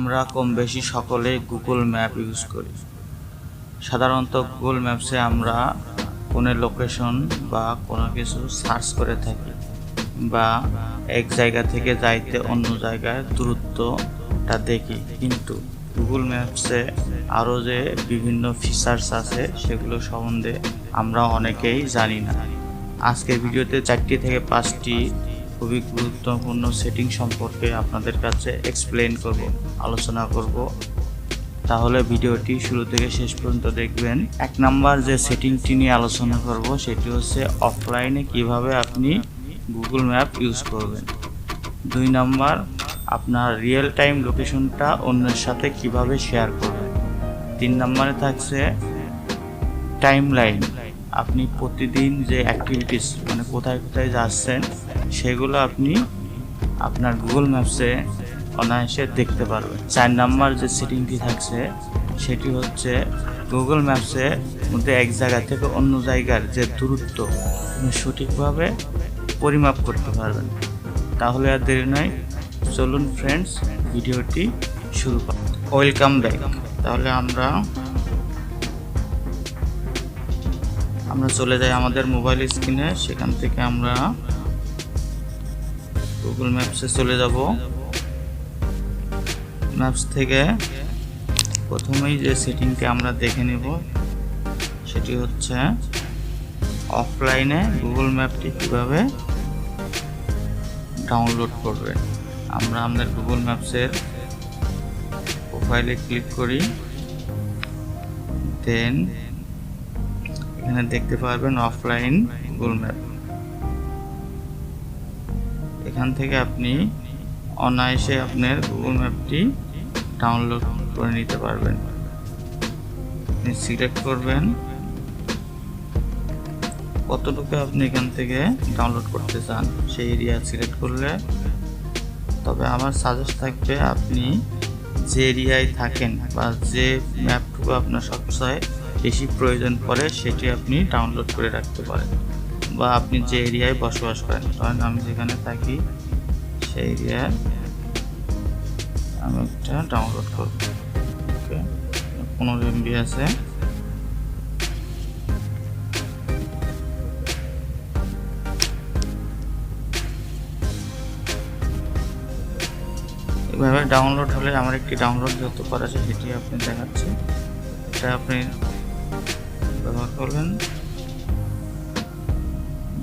আমরা কম বেশি সকলে গুগল ম্যাপ ইউজ করি। সাধারণত গুগল ম্যাপসে আমরা কোনো লোকেশন বা কোনো কিছু সার্চ করে থাকি, বা এক জায়গা থেকে যাইতে অন্য জায়গায় দূরত্বটা দেখি। কিন্তু গুগল ম্যাপসে আরও যে বিভিন্ন ফিচার্স আছে সেগুলো সম্বন্ধে আমরা অনেকেই জানি না। আজকের ভিডিওতে 4টি থেকে 5টি খুবই গুরুত্বপূর্ণ সেটিং সম্পর্কে আপনাদের কাছে এক্সপ্লেইন করব, আলোচনা করব। তাহলে ভিডিওটি শুরু থেকে শেষ পর্যন্ত দেখবেন। 1 নাম্বার যে সেটিংটি নিয়ে আলোচনা করব সেটি হচ্ছে অফলাইনে কিভাবে আপনি গুগল ম্যাপ ইউজ করবেন। 2 নাম্বার, আপনার রিয়েল টাইম লোকেশনটা অন্যের সাথে কিভাবে শেয়ার করবেন। 3 নাম্বারে থাকছে টাইমলাইন, আপনি প্রতিদিন যে অ্যাক্টিভিটিস মানে কোথায় কোথায় যাচ্ছেন সেগুলো আপনি আপনার গুগল ম্যাপসে অনায়াসে দেখতে পারবেন। 4 নাম্বার যে সেটিংটি থাকছে সেটি হচ্ছে গুগল ম্যাপসের মধ্যে এক জায়গা থেকে অন্য জায়গার যে দূরত্ব আপনি সঠিকভাবে পরিমাপ করতে পারবেন। তাহলে আর দেরি নয়, চলুন ফ্রেন্ডস ভিডিওটি শুরু করি। Welcome back. তাহলে আমরা চলে যাই আমাদের মোবাইল স্ক্রিনে। সেখান থেকে আমরা গুগল ম্যাপসে চলে যাব। ম্যাপস থেকে প্রথমেই যে সেটিংটি আমরা দেখে নেব সেটি হচ্ছে অফলাইনে গুগল ম্যাপটি কিভাবে ডাউনলোড করবেন। আমরা আমাদের গুগল ম্যাপসের প্রোফাইলে ক্লিক করি, দেন এখানে দেখতে পারবেন অফলাইন গুগল ম্যাপ। এখান থেকে আপনি অনায়াসে আপনার গুগল ম্যাপটি ডাউনলোড করে নিতে পারবেন। আপনি সিলেক্ট করবেন কতটুকু আপনি এখান থেকে ডাউনলোড করতে চান, সেই এরিয়া সিলেক্ট করলে। তবে আমার সাজেস্ট থাকবে আপনি যে এরিয়ায় থাকেন বা যে ম্যাপটুকু আপনার সবচেয়ে বেশি প্রয়োজন পড়ে সেটি আপনি ডাউনলোড করে রাখতে পারেন, বা আপনি যে এরিয়ায় বসবাস করেন। ধরেন আমি যেখানে থাকি সেই এরিয়ায় আমি একটা ডাউনলোড করব। ওকে, 15 MB আছে। এভাবে ডাউনলোড হলে আমার একটি ডাউনলোড যত করা আছে সেটি আপনি দেখাচ্ছে। এটা আপনি ব্যবহার করবেন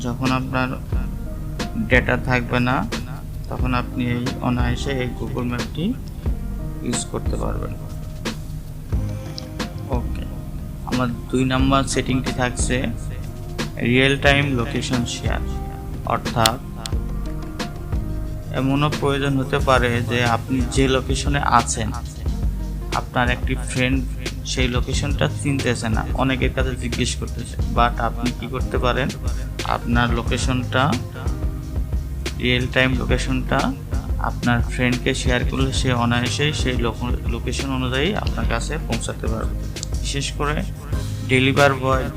যখন আপনার ডেটা থাকবে না, তখন আপনি এই অনায়াসে এই গুগল ম্যাপটি ইউজ করতে পারবেন। ওকে, আমার 2 নাম্বার সেটিংটি থাকছে রিয়েল টাইম লোকেশন শেয়ার। অর্থাৎ এমনও প্রয়োজন হতে পারে যে আপনি যে লোকেশনে আছেন আপনার একটি ফ্রেন্ড সেই লোকেশনটা চিনতেছে না, অনেকের কাছে জিজ্ঞেস করতেছে, বাট আপনি কি করতে পারেন, আপনার লোকেশনটা রিয়েল টাইম লোকেশনটা আপনার ফ্রেন্ডকে শেয়ার করলে সে অনায়াসেই সেই লোকেশন অনুযায়ী আপনার কাছে পৌঁছাতে পারবে। বিশেষ করে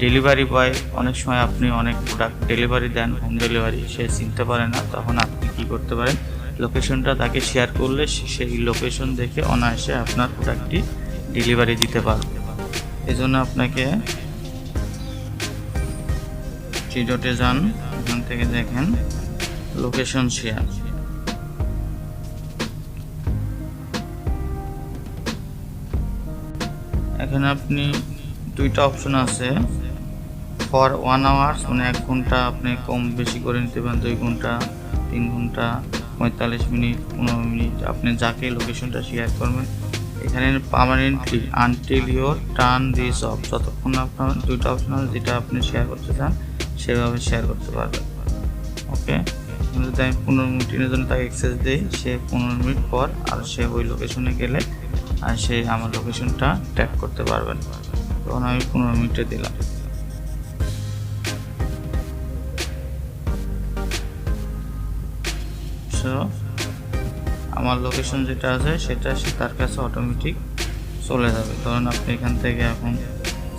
ডেলিভারি বয় অনেক সময় আপনি অনেক প্রোডাক্ট ডেলিভারি দেন, হোম ডেলিভারি, সে চিনতে পারে না, তখন আপনি কি করতে পারেন, লোকেশনটা তাকে শেয়ার করলে সেই লোকেশন দেখে অনায়াসে আপনার প্রোডাক্টটি ডেলিভারি দিতে পারবে। এই জন্য আপনাকে T2SA যান, এখান থেকে দেখেন লোকেশন শেয়ার। এখানে আপনি 2টা অপশন আছে। ফর 1 আওয়ার্স মানে 1 ঘন্টা আপনি কম বেশি করে নিতে পারেন, 2 ঘন্টা, 3 ঘন্টা, 45 মিনিট, 15 মিনিট, আপনি যাকে লোকেশনটা শেয়ার করবেন। এখানে permanently until your turn this of, যতক্ষণ আপনার 2টা অপশন আছে যেটা আপনি শেয়ার করতে চান সেভাবে শেয়ার করতে পারবেন। ওকে, যদি আমি 15 মিনিটের জন্য তাকে অ্যাক্সেস দিই, সে 15 মিনিট পর আর সে ওই লোকেশনে গেলে আর সে আমার লোকেশনটা ট্র্যাক করতে পারবেন। তখন আমি 15 মিনিটে দিলাম। সো আমার লোকেশন যেটা আছে সেটা সে তার কাছে অটোমেটিক চলে যাবে। ধরুন আপনি এখান থেকে এখন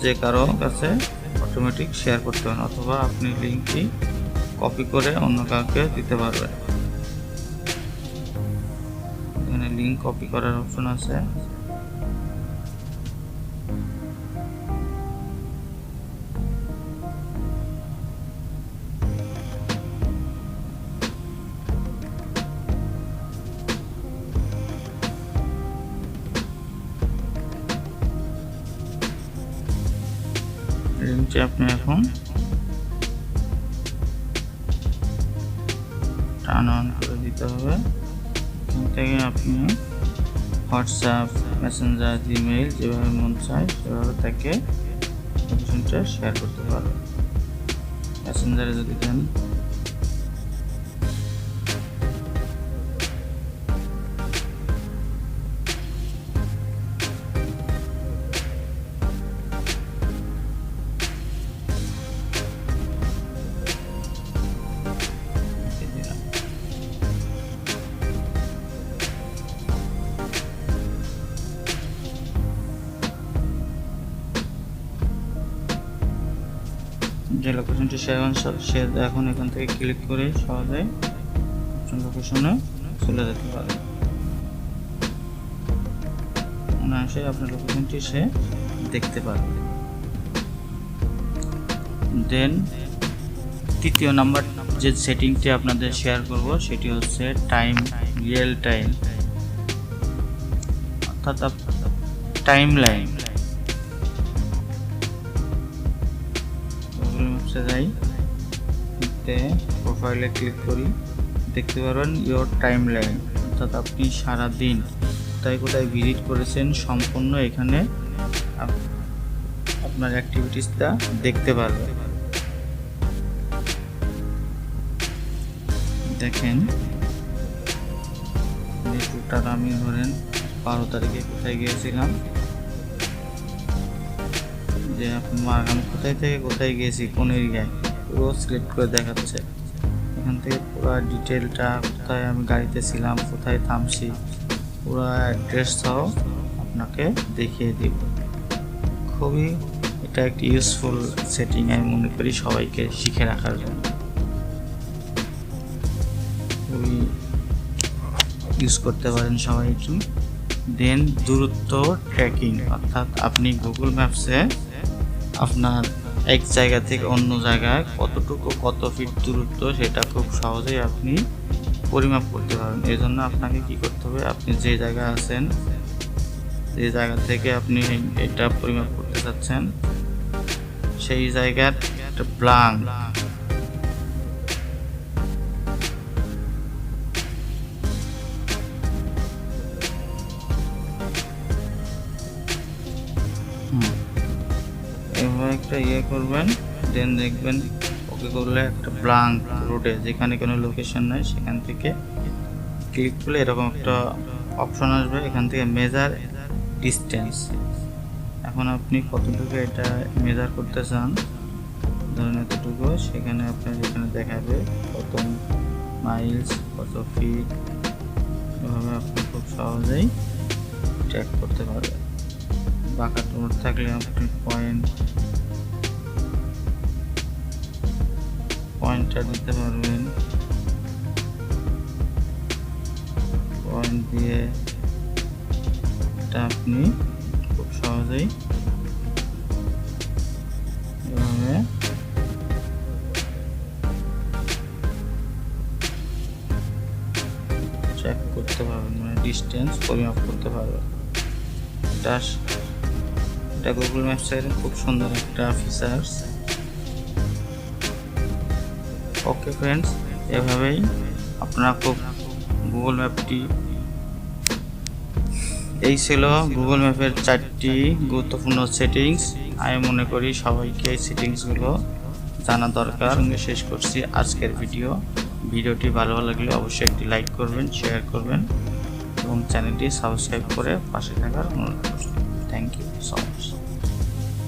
যে কারো কাছে অটোমেটিক শেয়ার করতে পারেন, অথবা আপনি লিঙ্কটি কপি করে অন্য কাউকে দিতে পারবেন। এখানে লিংক কপি করার অপশন আছে। লিংকটি আপনি এখন টার্ন অন করে দিতে হবে। এখান থেকে আপনি হোয়াটসঅ্যাপ, মেসেঞ্জার, জিমেইল যেভাবে মন চায় সেভাবে তাকে লোকেশনটা শেয়ার করতে পারবেন। মেসেঞ্জারে যদি দেন, যে লোকেশনটি সে এখন এখান থেকে ক্লিক করে সহজে লোকেশনে চলে যেতে পারে। অনায়াসে আপনার লোকেশনটি সে দেখতে পারবে। দেন তৃতীয় নাম্বার যে সেটিংটি আপনাদের শেয়ার করব সেটি হচ্ছে রিয়েল টাইম, অর্থাৎ টাইম লাইন। যাই, প্রোফাইলে ক্লিক করি, দেখতে পারবেন ইয়োর টাইম লাইন, অর্থাৎ আপনি সারাদিন কোথায় কোথায় ভিজিট করেছেন সম্পূর্ণ এখানে আপনার অ্যাক্টিভিটিসটা দেখতে পারবেন। দেখেন টোটাল আমি ধরেন 12 তারিখে কোথায় গিয়েছিলাম, যে আমি কোথায় থেকে কোথায় গিয়েছি, কোন এরিয়ায়, পুরো সিলেক্ট করে দেখাচ্ছে। এখান থেকে পুরো ডিটেলটা, কোথায় আমি গাড়িতে ছিলাম, কোথায় থামছি, পুরো অ্যাড্রেস সহ আপনাকে দেখিয়ে দিব। খুবই এটা একটি ইউজফুল সেটিং আমি মনে করি সবাইকে শিখে রাখার জন্য। খুবই ইউজ করতে পারেন সবাই একটু। দেন দূরত্ব ট্র্যাকিং, অর্থাৎ আপনি গুগল ম্যাপসে আপনার এক জায়গা থেকে অন্য জায়গায় কত ফিট দূরত্ব সেটা খুব সহজেই আপনি পরিমাপ করতে পারেন। এই জন্য আপনাকে কি করতে হবে, আপনি যে জায়গায় আছেন, যে জায়গা থেকে আপনি এটা পরিমাপ করতে চাচ্ছেন, সেই জায়গার একটা ব্ল্যাঙ্ক এভাবে একটা করবেন। দেন দেখবেন ওকে করলে একটা ব্ল্যাঙ্ক রোডে যেখানে কোনো লোকেশন নাই সেখান থেকে ক্লিক করলে এরকম একটা অপশন আসবে, এখান থেকে মেজার ডিস্টেন্স। এখন আপনি কতটুকু এটা মেজার করতে চান, ধরুন এতটুকু, সেখানে আপনার এখানে দেখাবে কত মাইলস, কত ফিট, এভাবে আপনি খুব সহজেই ট্র্যাক করতে পারবেন। বাঁকা রোড থাকলে আপনি পয়েন্টটা দিতে পারবেন, পয়েন্ট দিয়ে এটা আপনি খুব সহজেই এভাবে ট্র্যাক করতে পারবেন, মানে ডিস্টেন্স পরিমাপ করতে পারবেন। এটা গুগল ম্যাপসের খুব সুন্দর একটা ফিচার্স। ওকে ফ্রেন্ডস, এভাবেই আপনারা খুব গুগল ম্যাপটি, এই ছিল গুগল ম্যাপের 4টি গুরুত্বপূর্ণ সেটিংস। আমি মনে করি সবাইকে এই সেটিংসগুলো জানা দরকার। সঙ্গে শেষ করছি আজকের ভিডিওটি ভালো লাগলে অবশ্যই একটি লাইক করবেন, শেয়ার করবেন এবং চ্যানেলটি সাবস্ক্রাইব করে পাশে থাকার অনুরোধ করছি। Thank you so much.